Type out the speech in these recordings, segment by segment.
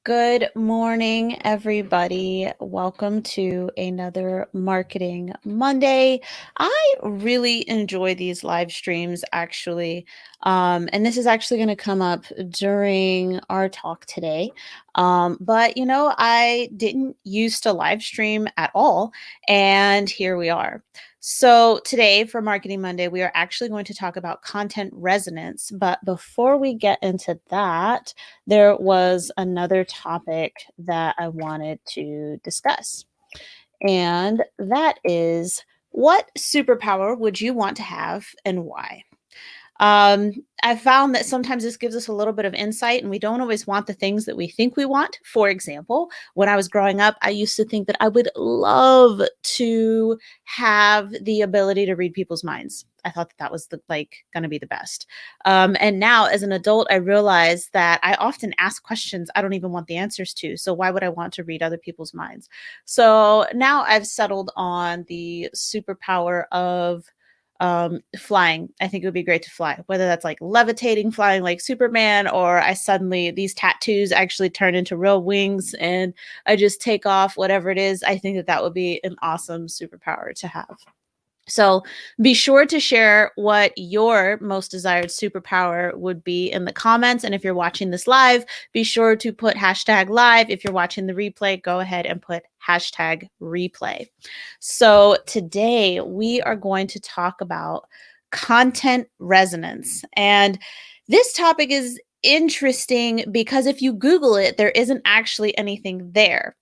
Good morning, everybody. Welcome to another Marketing Monday. I really enjoy these live streams, actually. And this is actually going to come up during our talk today. But I didn't used to live stream at all. And here we are. So today for Marketing Monday, we are actually going to talk about content resonance. But before we get into that, there was another topic that I wanted to discuss, and that is, what superpower would you want to have and why? I found that sometimes this gives us a little bit of insight, and we don't always want the things that we think we want. For example, when I was growing up, I used to think that I would love to have the ability to read people's minds. I thought that was going to be the best. And now, as an adult, I realize that I often ask questions I don't even want the answers to. So why would I want to read other people's minds? So now I've settled on the superpower of flying. I think it would be great to fly, whether that's like levitating, flying like Superman, or I suddenly, these tattoos actually turn into real wings and I just take off, whatever it is. I think that that would be an awesome superpower to have. So be sure to share what your most desired superpower would be in the comments. And if you're watching this live, be sure to put hashtag live. If you're watching the replay, go ahead and put hashtag replay. So today we are going to talk about content resonance. And this topic is interesting because if you Google it, there isn't actually anything there.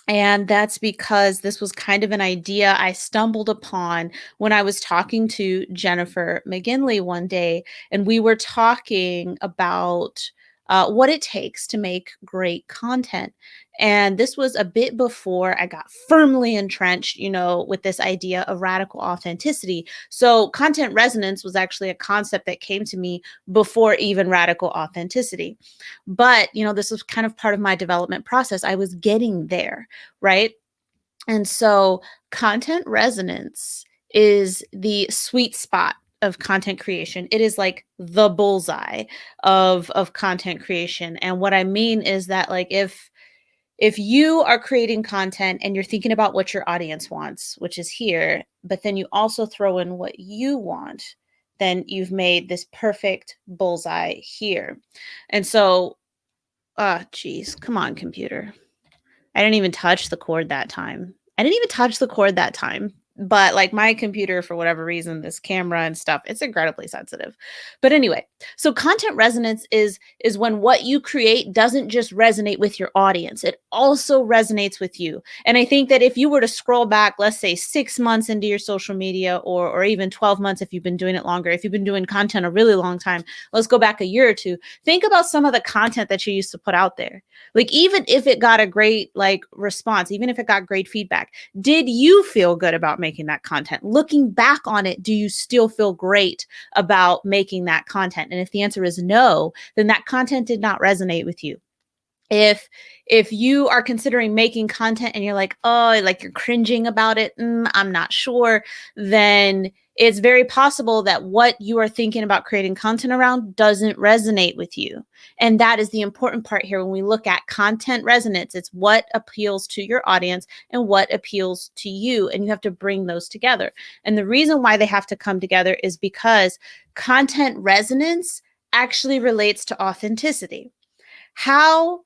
And that's because this was kind of an idea I stumbled upon when I was talking to Jennifer McGinley one day, and we were talking about what it takes to make great content. And this was a bit before I got firmly entrenched, with this idea of radical authenticity. So, content resonance was actually a concept that came to me before even radical authenticity. But, this was kind of part of my development process. I was getting there, right? And so content resonance is the sweet spot of content creation. It is like the bullseye of content creation. And what I mean is that, like, if you are creating content and you're thinking about what your audience wants, which is here, but then you also throw in what you want, then you've made this perfect bullseye here. And so, geez, come on, computer. I didn't even touch the cord that time. But like my computer, for whatever reason, this camera and stuff, it's incredibly sensitive. But anyway, so content resonance is when what you create doesn't just resonate with your audience, it also resonates with you. And I think that if you were to scroll back, let's say 6 months into your social media, or even 12 months if you've been doing it longer, if you've been doing content a really long time, let's go back a year or two. Think about some of the content that you used to put out there. Like, even if it got a great response, even if it got great feedback, did you feel good about making that content? Looking back on it, do you still feel great about making that content? And if the answer is no, then that content did not resonate with you. If you are considering making content and you're like, oh, like you're cringing about it, I'm not sure, then it's very possible that what you are thinking about creating content around doesn't resonate with you. And that is the important part here when we look at content resonance. It's what appeals to your audience and what appeals to you. And you have to bring those together. And the reason why they have to come together is because content resonance actually relates to authenticity. How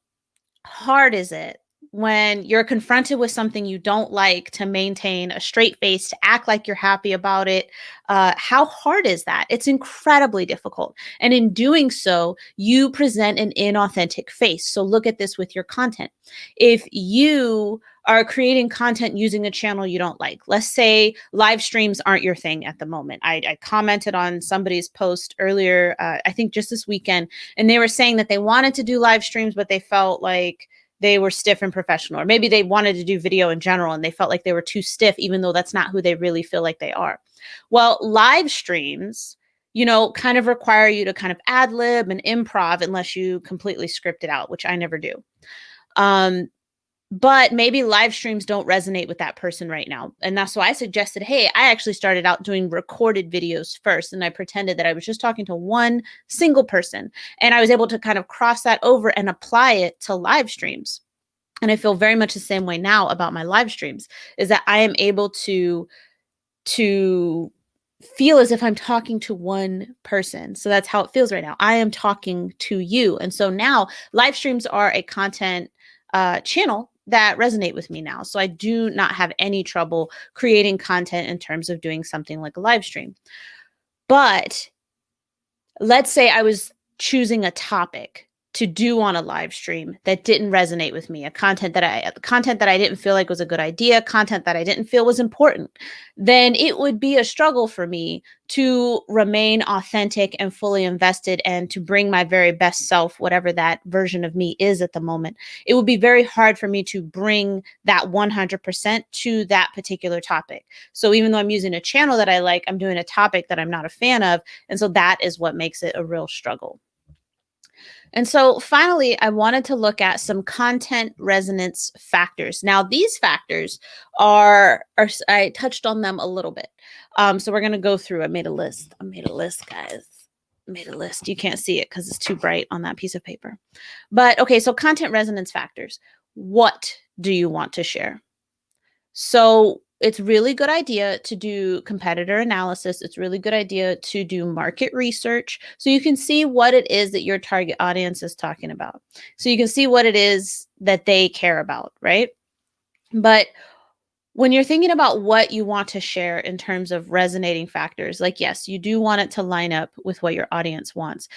hard is it when you're confronted with something you don't like to maintain a straight face, to act like you're happy about it? How hard is that? It's incredibly difficult. And in doing so, you present an inauthentic face. So look at this with your content. If you are creating content using a channel you don't like, let's say live streams aren't your thing at the moment. I commented on somebody's post earlier, I think just this weekend, and they were saying that they wanted to do live streams, but they felt like they were stiff and professional, or maybe they wanted to do video in general and they felt like they were too stiff, even though that's not who they really feel like they are. Well, live streams, kind of require you to kind of ad lib and improv unless you completely script it out, which I never do. Um, But maybe live streams don't resonate with that person right now. And that's why I suggested, hey, I actually started out doing recorded videos first. And I pretended that I was just talking to one single person. And I was able to kind of cross that over and apply it to live streams. And I feel very much the same way now about my live streams, is that I am able to feel as if I'm talking to one person. So that's how it feels right now. I am talking to you. And so now live streams are a content channel that resonate with me now. So I do not have any trouble creating content in terms of doing something like a live stream. But let's say I was choosing a topic to do on a live stream that didn't resonate with me, a content that I didn't feel like was a good idea, content that I didn't feel was important, then it would be a struggle for me to remain authentic and fully invested and to bring my very best self, whatever that version of me is at the moment. It would be very hard for me to bring that 100% to that particular topic. So even though I'm using a channel that I like, I'm doing a topic that I'm not a fan of, and so that is what makes it a real struggle. And so finally, I wanted to look at some content resonance factors. Now, these factors are I touched on them a little bit. So we're going to go through. I made a list. Guys. I made a list. You can't see it because it's too bright on that piece of paper. But okay, so content resonance factors. What do you want to share? So it's really good idea to do competitor analysis. It's really good idea to do market research so you can see what it is that your target audience is talking about. So you can see what it is that they care about, right? But when you're thinking about what you want to share in terms of resonating factors, like, yes, you do want it to line up with what your audience wants,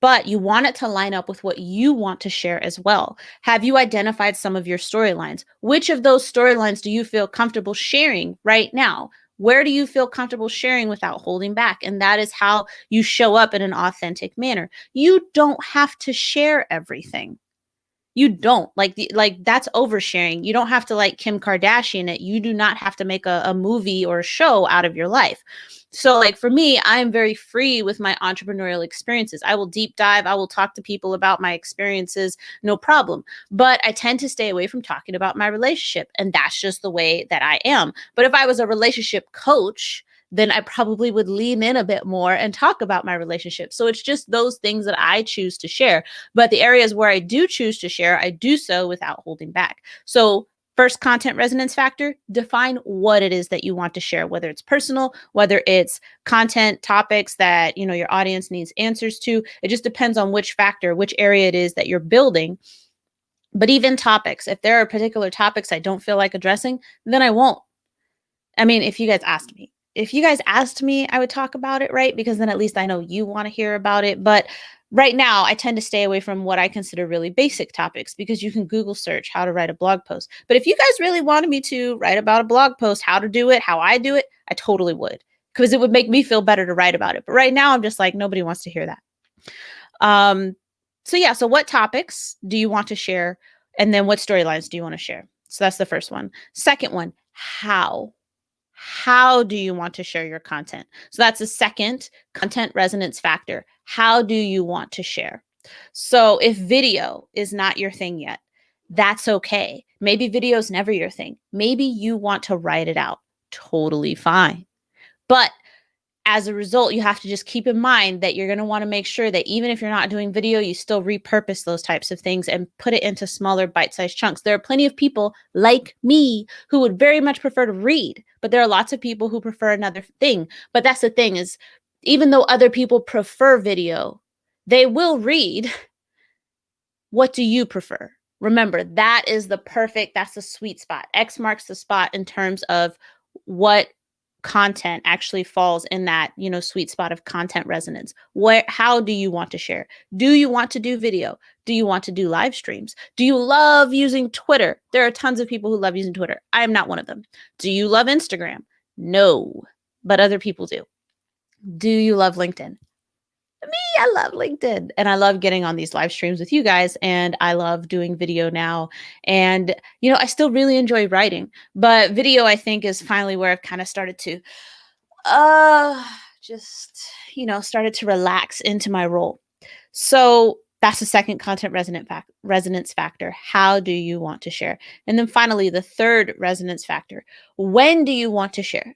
but you want it to line up with what you want to share as well. Have you identified some of your storylines? Which of those storylines do you feel comfortable sharing right now? Where do you feel comfortable sharing without holding back? And that is how you show up in an authentic manner. You don't have to share everything. You don't like that's oversharing. You don't have to like Kim Kardashian it. You do not have to make a movie or a show out of your life. So like for me, I'm very free with my entrepreneurial experiences. I will deep dive. I will talk to people about my experiences, no problem. But I tend to stay away from talking about my relationship. And that's just the way that I am. But if I was a relationship coach, then I probably would lean in a bit more and talk about my relationship. So it's just those things that I choose to share. But the areas where I do choose to share, I do so without holding back. So first content resonance factor, define what it is that you want to share, whether it's personal, whether it's content topics that, you know, your audience needs answers to. It just depends on which factor, which area it is that you're building. But even topics, if there are particular topics I don't feel like addressing, then I won't. I mean, if you guys asked me. If you guys asked me, I would talk about it, right? Because then at least I know you want to hear about it. But right now, I tend to stay away from what I consider really basic topics because you can Google search how to write a blog post. But if you guys really wanted me to write about a blog post, how to do it, how I do it, I totally would because it would make me feel better to write about it. But right now, I'm just like, nobody wants to hear that. Um, so yeah, so what topics do you want to share? And then what storylines do you want to share? So that's the first one. Second one, how? How do you want to share your content? So that's a second content resonance factor. How do you want to share? So if video is not your thing yet, that's okay. Maybe video is never your thing. Maybe you want to write it out. Totally fine. But as a result, you have to just keep in mind that you're going to want to make sure that even if you're not doing video, you still repurpose those types of things and put it into smaller bite-sized chunks. There are plenty of people like me who would very much prefer to read, but there are lots of people who prefer another thing. But that's the thing is, even though other people prefer video, they will read. What do you prefer? Remember, that's the sweet spot. X marks the spot in terms of what content actually falls in that, you know, sweet spot of content resonance. How do you want to share? Do you want to do video? Do you want to do live streams? Do you love using Twitter? There are tons of people who love using Twitter. I am not one of them. Do you love Instagram? No, but other people do. Do you love LinkedIn? I love LinkedIn and I love getting on these live streams with you guys and I love doing video now. And, you know, I still really enjoy writing, but video I think is finally where I've kind of started to uh just, you know, started to relax into my role. So That's the second content resonance factor. How do you want to share? And then finally, the third resonance factor. When do you want to share?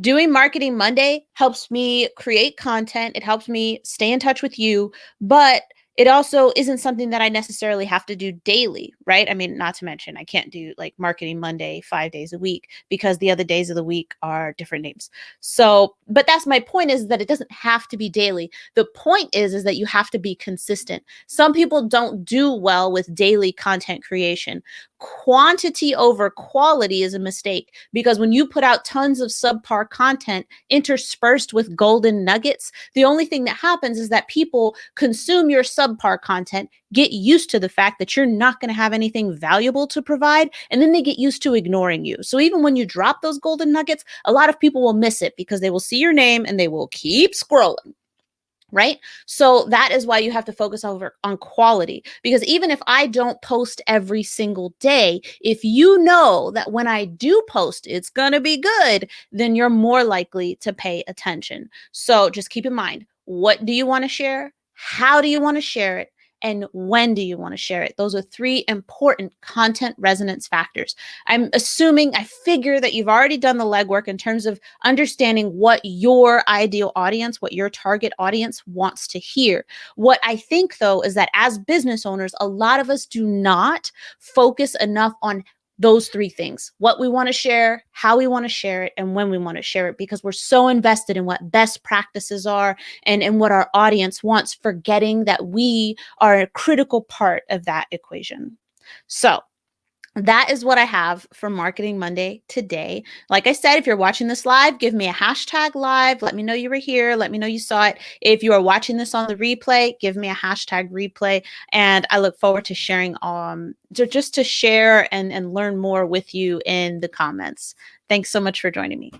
Doing Marketing Monday helps me create content. It helps me stay in touch with you, but it also isn't something that I necessarily have to do daily, right? I mean, not to mention, I can't do like Marketing Monday 5 days a week because the other days of the week are different names. So, but that's my point, is that it doesn't have to be daily. The point is that you have to be consistent. Some people don't do well with daily content creation. Quantity over quality is a mistake, because when you put out tons of subpar content interspersed with golden nuggets, the only thing that happens is that people consume your subpar content, get used to the fact that you're not going to have anything valuable to provide, and then they get used to ignoring you. So even when you drop those golden nuggets, a lot of people will miss it because they will see your name and they will keep scrolling. Right? So that is why you have to focus over on quality, because even if I don't post every single day, if you know that when I do post, it's going to be good, then you're more likely to pay attention. So just keep in mind, what do you want to share? How do you want to share it? And when do you want to share it? Those are three important content resonance factors. I figure that you've already done the legwork in terms of understanding what your ideal audience, what your target audience wants to hear. What I think, though, is that as business owners, a lot of us do not focus enough on those three things: what we want to share, how we want to share it, and when we want to share it, because we're so invested in what best practices are and what our audience wants, forgetting that we are a critical part of that equation. So, that is what I have for Marketing Monday today. Like I said, if you're watching this live, give me a hashtag live. Let me know you were here. Let me know you saw it. If you are watching this on the replay, give me a hashtag replay. And I look forward to sharing, just to share and learn more with you in the comments. Thanks so much for joining me.